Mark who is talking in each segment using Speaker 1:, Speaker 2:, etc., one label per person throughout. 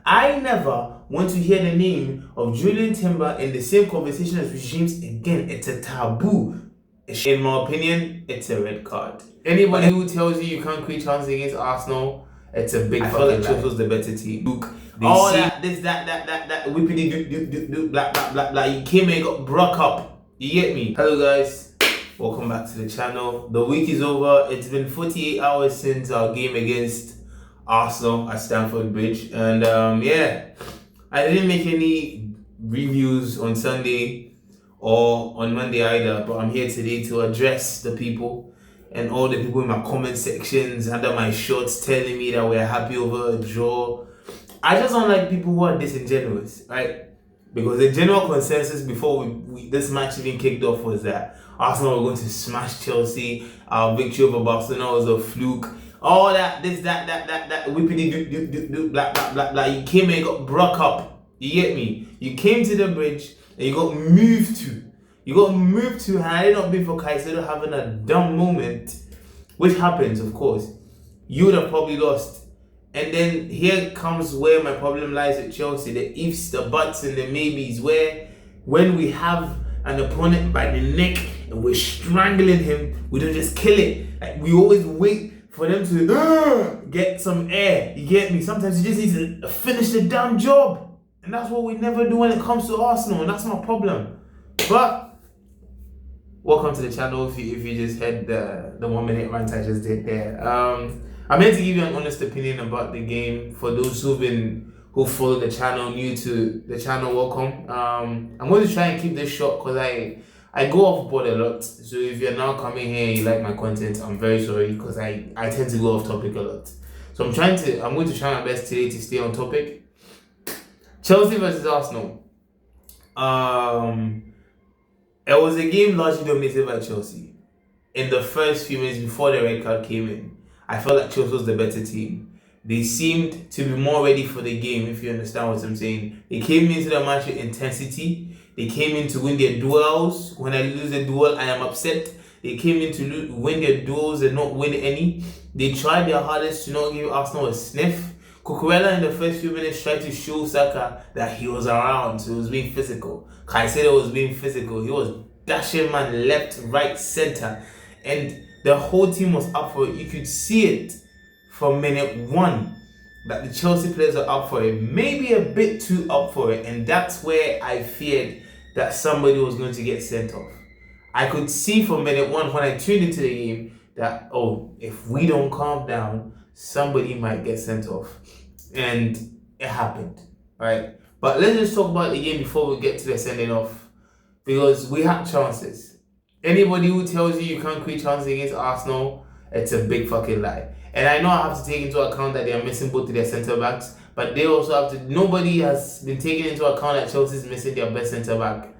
Speaker 1: I never want to hear the name of Julian Timber in the same conversation as regimes again. It's a taboo. In my opinion, it's a red card. Anybody who tells you you can't create chances against Arsenal, it's a big fucking lie. I feel like Chelsea's the better team. Look, all that, this, that, whippity do, blah. You came and got broke up. You get me? Hello guys, welcome back to the channel. The week is over. It's been 48 hours since our game against Arsenal at Stamford Bridge, and yeah, I didn't make any reviews on Sunday or on Monday either, but I'm here today to address the people and all the people in my comment sections under my shorts telling me that we're happy over a draw. I just don't like people who are disingenuous, right? Because the general consensus before this match even kicked off was that Arsenal were going to smash Chelsea. Our victory over Barcelona was a fluke. All that, this, that, whippity do, blah. You came and got broke up. You get me? You came to the bridge and you got moved to. And had it not been for Caicedo having a dumb moment, which happens, of course, you would have probably lost. And then here comes where my problem lies at Chelsea. The ifs, the buts, and the maybes, where when we have an opponent by the neck and we're strangling him, we don't just kill it. Like, we always wait for them to get some air. You get me? Sometimes you just need to finish the damn job. And that's what we never do when it comes to Arsenal. And that's my problem. But welcome to the channel if you just heard the 1 minute rant I just did there. I'm meant to give you an honest opinion about the game. For those who follow the channel, new to the channel, welcome. I'm going to try and keep this short because I go off board a lot. So if you're now coming here and you like my content, I'm very sorry because I tend to go off topic a lot. So I'm going to try my best today to stay on topic. Chelsea versus Arsenal. It was a game largely dominated by Chelsea. In the first few minutes before the red card came in, I felt like Chelsea was the better team. They seemed to be more ready for the game, if you understand what I'm saying. They came into the match with intensity. They came in to win their duels. When I lose a duel, I am upset. They came in to win their duels and not win any. They tried their hardest to not give Arsenal a sniff. Cucurella in the first few minutes tried to show Saka that he was around, so he was being physical. Caicedo was being physical. He was dashing man left, right, center. And the whole team was up for it. You could see it from minute one that the Chelsea players are up for it. Maybe a bit too up for it. And that's where I feared that somebody was going to get sent off. I could see from minute one when I tuned into the game that, if we don't calm down, somebody might get sent off. And it happened, right? But let's just talk about the game before we get to the sending off. Because we had chances. Anybody who tells you you can't create chances against Arsenal, it's a big fucking lie. And I know I have to take into account that they are missing both of their centre backs, but they also have to. Nobody has been taking into account that Chelsea's missing their best centre back.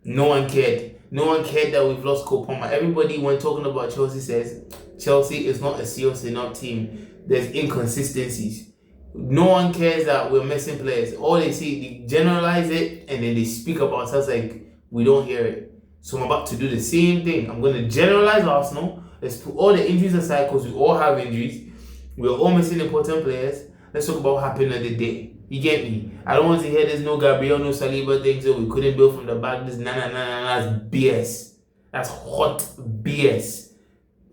Speaker 1: No one cared. No one cared that we've lost Cole Palmer. Everybody, when talking about Chelsea, says Chelsea is not a serious enough team. There's inconsistencies. No one cares that we're missing players. All they see, they generalize it and then they speak about us like we don't hear it. So I'm about to do the same thing. I'm going to generalize Arsenal. Let's put all the injuries aside because we all have injuries. We're all missing important players. Let's talk about what happened on the day. You get me? I don't want to hear there's no Gabriel, no Saliba thing, so we couldn't build from the back. This that's BS. That's hot BS.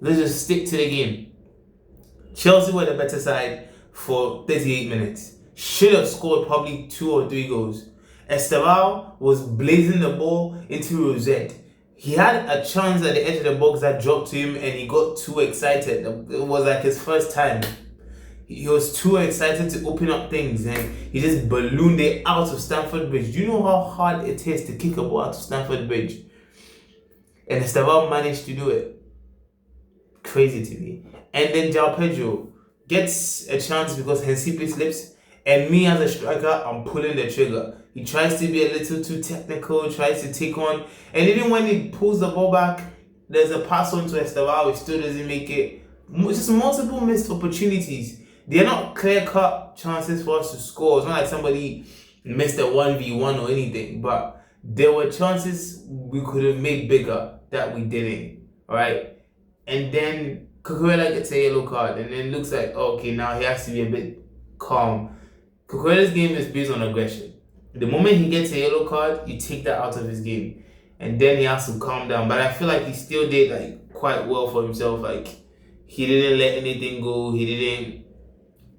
Speaker 1: Let's just stick to the game. Chelsea were the better side for 38 minutes. Should have scored probably 2 or 3 goals. Estevao was blazing the ball into Rosette. He had a chance at the edge of the box that dropped to him and he got too excited. It was like his first time. He was too excited to open up things and he just ballooned it out of Stamford Bridge. Do you know how hard it is to kick a ball out of Stamford Bridge? And Estevao managed to do it. Crazy to me. And then João Pedro gets a chance because Hensipe slips, and me as a striker, I'm pulling the trigger. He tries to be a little too technical, tries to take on, and even when he pulls the ball back, there's a pass on to Estevao, which still doesn't make it. Just multiple missed opportunities. They're not clear-cut chances for us to score. It's not like somebody missed a 1v1 or anything, but there were chances we could have made bigger that we didn't, alright? And then Cucurella gets a yellow card, and then it looks like, okay, now he has to be a bit calm. Cucurella's game is based on aggression. The moment he gets a yellow card, you take that out of his game, and then he has to calm down. But I feel like he still did like quite well for himself. Like he didn't let anything go. He didn't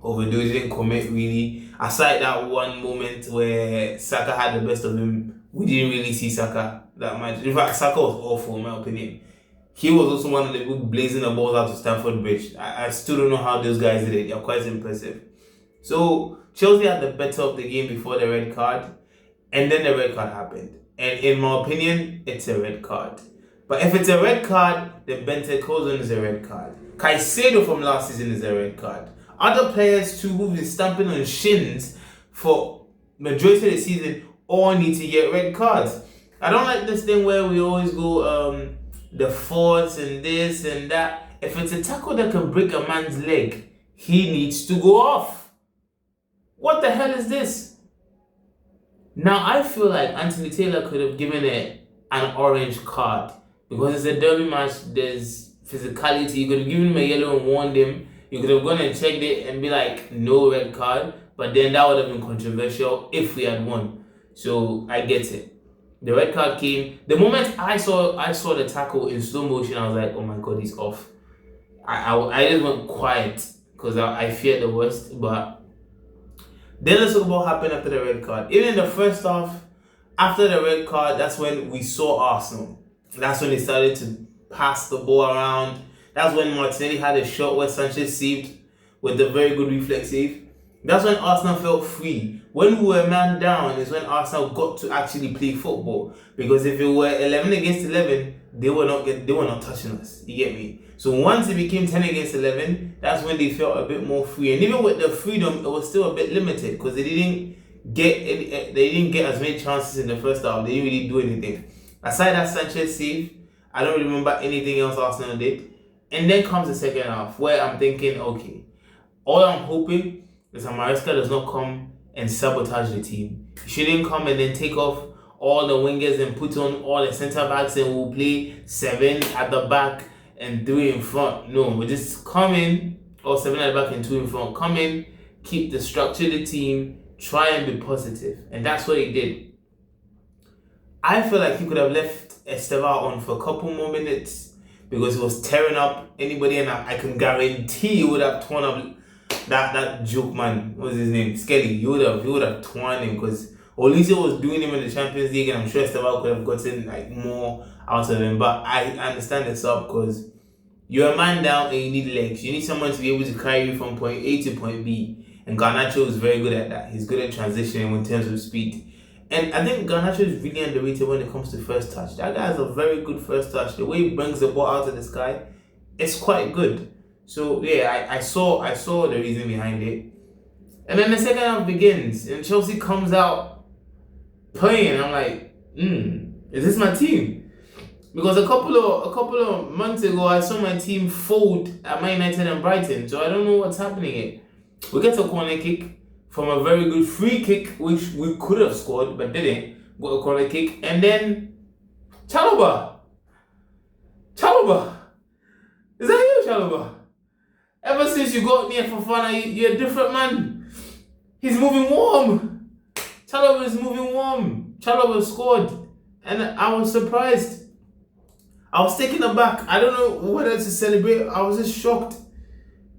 Speaker 1: overdo. He didn't commit really. Aside that one moment where Saka had the best of him, we didn't really see Saka that much. In fact, Saka was awful in my opinion. He was also one of the people blazing the balls out to Stamford Bridge. I still don't know how those guys did it. They're quite impressive. So Chelsea had the better of the game before the red card, and then the red card happened. And in my opinion, it's a red card. But if it's a red card, then Bentancur is a red card. Caicedo from last season is a red card. Other players too who've been stamping on shins for majority of the season all need to get red cards. I don't like this thing where we always go the force and this and that. If it's a tackle that can break a man's leg, he needs to go off. What the hell is this? Now I feel like Anthony Taylor could have given it an orange card because it's a derby match. There's physicality. You could have given him a yellow and warned him. You could have gone and checked it and be like, no red card. But then that would have been controversial if we had won. So I get it. The red card came. The moment I saw the tackle in slow motion, I was like, oh my God, he's off. I just went quiet because I feared the worst. But then let's talk about what happened after the red card. Even in the first half, after the red card, that's when we saw Arsenal. That's when they started to pass the ball around. That's when Martinelli had a shot where Sanchez saved with a very good reflex save. That's when Arsenal felt free. When we were man down is when Arsenal got to actually play football. Because if it were 11 against 11, they were not touching us. You get me? So once it became 10 against 11, that's when they felt a bit more free. And even with the freedom, it was still a bit limited because they didn't get as many chances in the first half. They didn't really do anything. Aside that Sanchez save, I don't remember anything else Arsenal did. And then comes the second half where I'm thinking, okay, all I'm hoping is that Maresca does not come and sabotage the team. He shouldn't come and then take off all the wingers and put on all the centre backs and we'll play 7 at the back and 3 in front. No, we just come in, or 7 at the back and 2 in front. Come in, keep the structure of the team, try and be positive. And that's what he did. I feel like he could have left Estevao on for a couple more minutes because he was tearing up anybody, and I can guarantee he would have torn up that joke man. What was his name? Skelly. He would have torn him because Olise was doing him in the Champions League, and I'm sure Estevao could have gotten like more out of him. But I understand this up because you're a man down and you need legs. You need someone to be able to carry you from point A to point B. And Garnacho is very good at that. He's good at transitioning in terms of speed. And I think Garnacho is really underrated when it comes to first touch. That guy has a very good first touch. The way he brings the ball out of the sky, it's quite good. So yeah, I saw the reason behind it. And then the second half begins and Chelsea comes out playing. I'm like, is this my team? Because a couple of months ago I saw my team fold at Man United and Brighton. So I don't know what's happening here. We get a corner kick from a very good free kick, which we could have scored but didn't. Got a corner kick, and then Chalobah. Is that you, Chalobah? Ever since you got near Fofana, you're a different man. He's moving warm. Chalobah is moving warm. Chalobah scored, and I was surprised. I was taken aback. I don't know whether to celebrate. I was just shocked.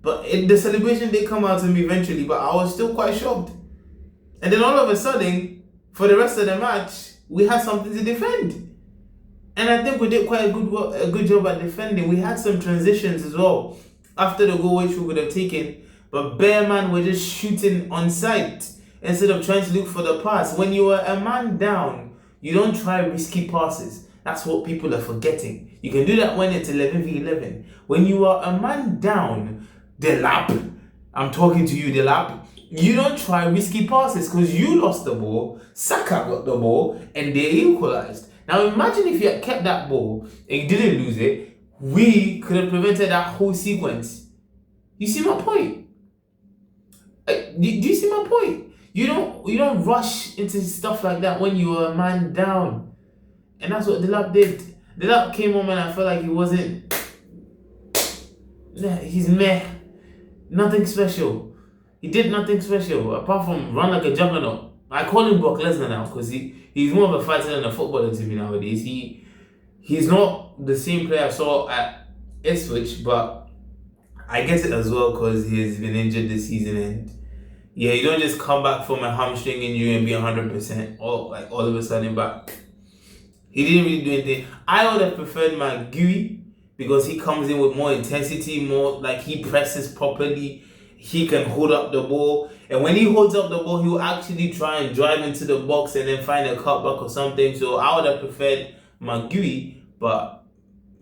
Speaker 1: But the celebration did come out to me eventually, but I was still quite shocked. And then all of a sudden, for the rest of the match, we had something to defend. And I think we did quite a good job at defending. We had some transitions as well after the goal, which we could have taken. But Bearman were just shooting on sight instead of trying to look for the pass. When you are a man down, you don't try risky passes. That's what people are forgetting. You can do that when it's 11v11. When you are a man down, Delap, I'm talking to you, Delap. You don't try risky passes because you lost the ball, Saka got the ball, and they equalized. Now imagine if you had kept that ball and you didn't lose it, we could have prevented that whole sequence. You see my point? Do you see my point? You don't rush into stuff like that when you are a man down. And that's what Delap did. Delap came on and I felt like he wasn't... He's meh. Nothing special. He did nothing special apart from run like a juggernaut. I call him Brock Lesnar now because he's more of a fighter than a footballer to me nowadays. He's not the same player I saw at Ipswich, but I get it as well because he's been injured this season, and yeah, you don't just come back from a hamstring injury and be 100% all of a sudden. But he didn't really do anything. I would have preferred McGui because he comes in with more intensity, more like he presses properly. He can hold up the ball, and when he holds up the ball, he will actually try and drive into the box and then find a cutback or something. So I would have preferred McGui, but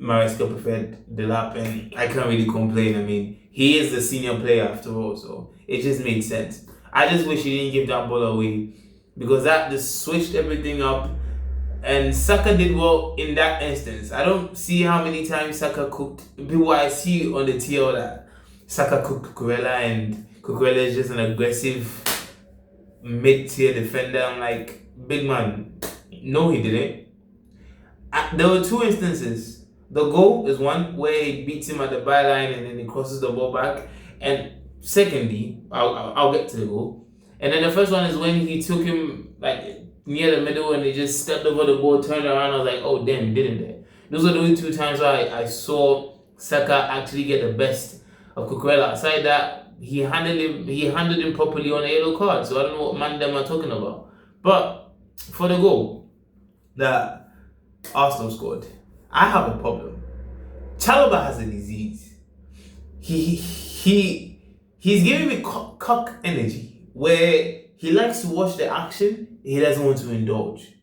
Speaker 1: Maresca preferred Delap, and I can't really complain. I mean, he is the senior player after all, so it just made sense. I just wish he didn't give that ball away because that just switched everything up. And Saka did well in that instance. I don't see how many times Saka cooked. People I see on the TL that Saka cooked Cucurella, and Cucurella is just an aggressive mid-tier defender. I'm like, big man, no, he didn't. There were two instances. The goal is one where he beats him at the byline and then he crosses the ball back. And secondly, I'll get to the goal. And then the first one is when he took him like near the middle and he just stepped over the ball, turned around. I was like, oh damn, he didn't there. Those are the only two times I saw Saka actually get the best of Cucurella. Aside that, he handled him properly on a yellow card. So I don't know what man them are talking about. But for the goal that Arsenal scored, I have a problem. Chalobah has a disease. He's giving me cock energy where he likes to watch the action. He doesn't want to indulge.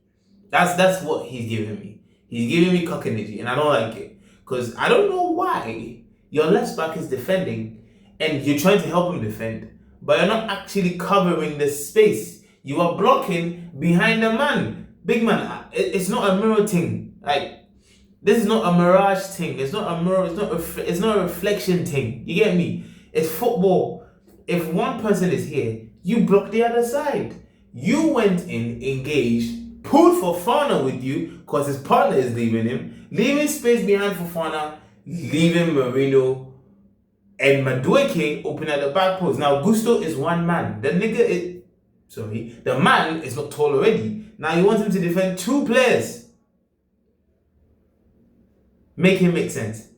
Speaker 1: That's what he's giving me. He's giving me cock energy, and I don't like it because I don't know why your left back is defending and you're trying to help him defend, but you're not actually covering the space. You are blocking behind the man. Big man, it's not a mirror thing. Like, this is not a mirage thing. It's not a mirror. It's not a reflection thing. You get me? It's football. If one person is here, you block the other side. You went in, engaged, pulled Fofana with you because his partner is leaving him, leaving space behind Fofana, leaving Merino and Madueke open at the back post. Now Gusto is one man. The man is not tall already. Now you want him to defend two players. Make him make sense.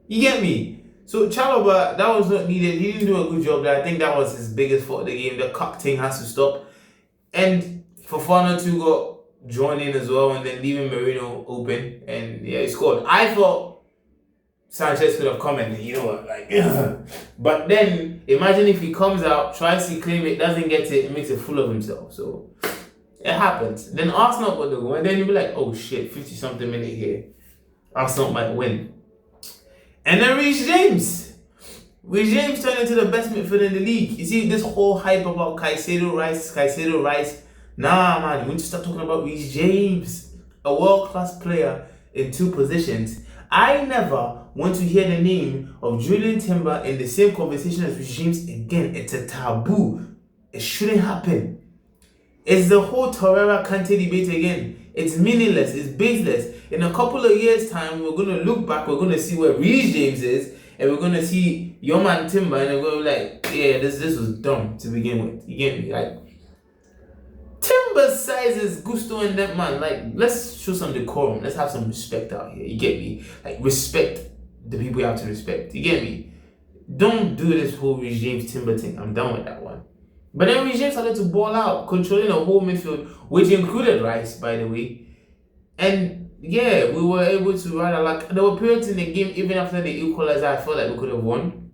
Speaker 1: You get me? So Chalobah, that was not needed. He didn't do a good job there. I think that was his biggest fault of the game. The cock thing has to stop. And Fofana too got drawn in as well, and then leaving Merino open. And yeah, he scored. I thought Sanchez could have come in, you know what, like, but then imagine if he comes out, tries to claim it, doesn't get it, makes a fool of himself. So it happens. Then Arsenal got the goal, and then you'll be like, oh shit, 50 something minute here. Arsenal might win. And then Reece James turned into the best midfielder in the league. You see this whole hype about Caicedo Rice. Nah, man, you need to start talking about Reece James, a world-class player in two positions. I never want to hear the name of Julian Timber in the same conversation as Reece James again. It's a taboo. It shouldn't happen. It's the whole Torreira Kante debate again. It's meaningless. It's baseless. In a couple of years' time, we're going to look back. We're going to see where Reece James is, and we're going to see your man Timber, and we're going to be like, yeah, this was dumb to begin with. You get me? Like, Timber's size is Gusto and that man. Like, let's show some decorum. Let's have some respect out here. You get me? Like, respect the people you have to respect. You get me? Don't do this whole Reece James Timber thing. I'm done with that one. But then Reece James started to ball out, controlling the whole midfield, which included Rice, by the way. And yeah, we were able to ride a luck. There were periods in the game, even after the equalizer, I felt like we could have won.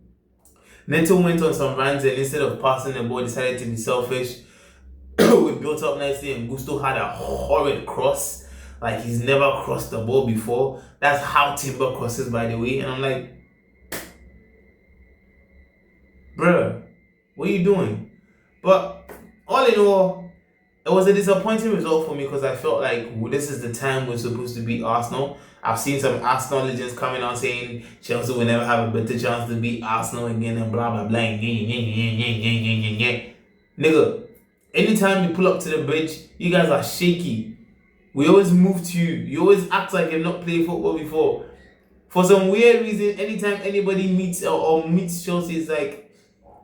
Speaker 1: Neto went on some runs, and instead of passing the ball, decided to be selfish. We built up nicely, and Gusto had a horrid cross. Like, he's never crossed the ball before. That's how Timber crosses, by the way. And I'm like, bruh, what are you doing? But all in all, it was a disappointing result for me because I felt like this is the time we're supposed to beat Arsenal. I've seen some Arsenal legends coming out saying Chelsea will never have a better chance to beat Arsenal again and blah blah blah. Nigga, anytime you pull up to the bridge, you guys are shaky. We always move to you. You always act like you've not played football before. For some weird reason, anytime anybody meets or meets Chelsea, it's like,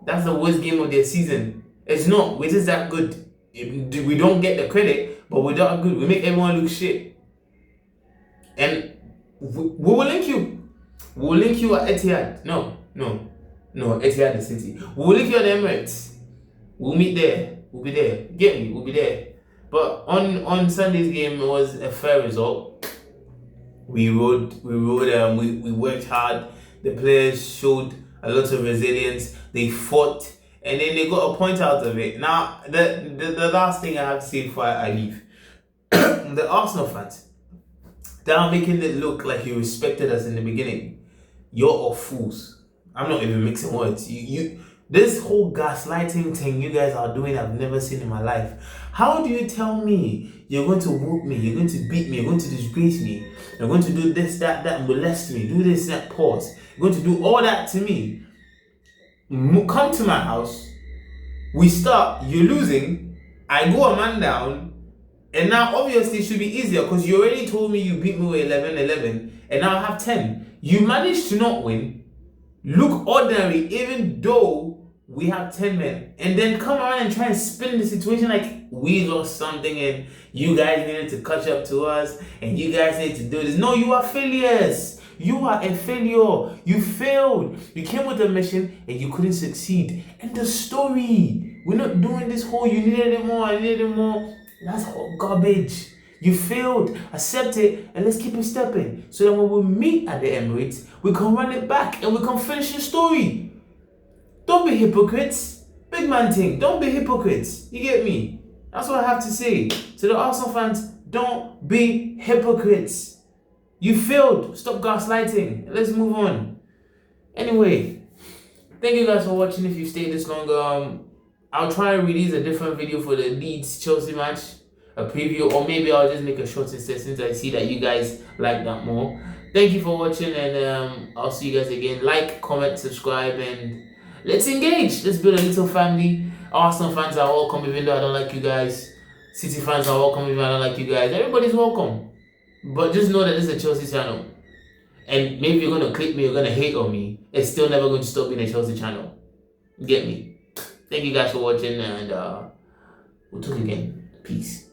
Speaker 1: That's the worst game of their season. It's not. We're just that good. We don't get the credit, but we're that good. We make everyone look shit. And we will link you. We will link you at Etihad. No. Etihad is City. We will link you at Emirates. We'll meet there. We'll be there. Get me? We'll be there. But on Sunday's game, it was a fair result. We worked hard. The players showed a lot of resilience. They fought, and then they got a point out of it. Now, the last thing I have to say before I leave, the Arsenal fans, they are making it look like you respected us in the beginning. You're all fools. I'm not even mixing words. This whole gaslighting thing you guys are doing, I've never seen in my life. How do you tell me you're going to whoop me, you're going to beat me, you're going to disgrace me, you're going to do this, that, molest me, do this, that, pause. You're going to do all that to me. Come to my house, we start, you're losing, I go a man down, and now obviously it should be easier because you already told me you beat me with 11-11, and now I have 10. You managed to not win, look ordinary even though we have 10 men, and then come around and try and spin the situation like we lost something and you guys needed to catch up to us and you guys need to do this. No, you are failures. You are a failure. You failed. You came with a mission and you couldn't succeed. End the story. We're not doing this whole you needed it more, I needed it more. That's all garbage. You failed. Accept it and let's keep it stepping. So that when we meet at the Emirates, we can run it back and we can finish the story. Don't be hypocrites. Big man thing. Don't be hypocrites. You get me? That's what I have to say. To the Arsenal fans, don't be hypocrites. You failed. Stop gaslighting. Let's move on. Anyway, thank you guys for watching. If you stayed this long, I'll try and release a different video for the Leeds Chelsea match, a preview, or maybe I'll just make a short instead since I see that you guys like that more. Thank you for watching, and I'll see you guys again. Like, comment, subscribe, and let's engage. Let's build a little family. Arsenal fans are welcome, even though I don't like you guys. City fans are welcome, even though I don't like you guys. Everybody's welcome. But just know that this is a Chelsea channel. And maybe you're going to click me, you're going to hate on me. It's still never going to stop being a Chelsea channel. Get me? Thank you guys for watching, and we'll talk again. Peace.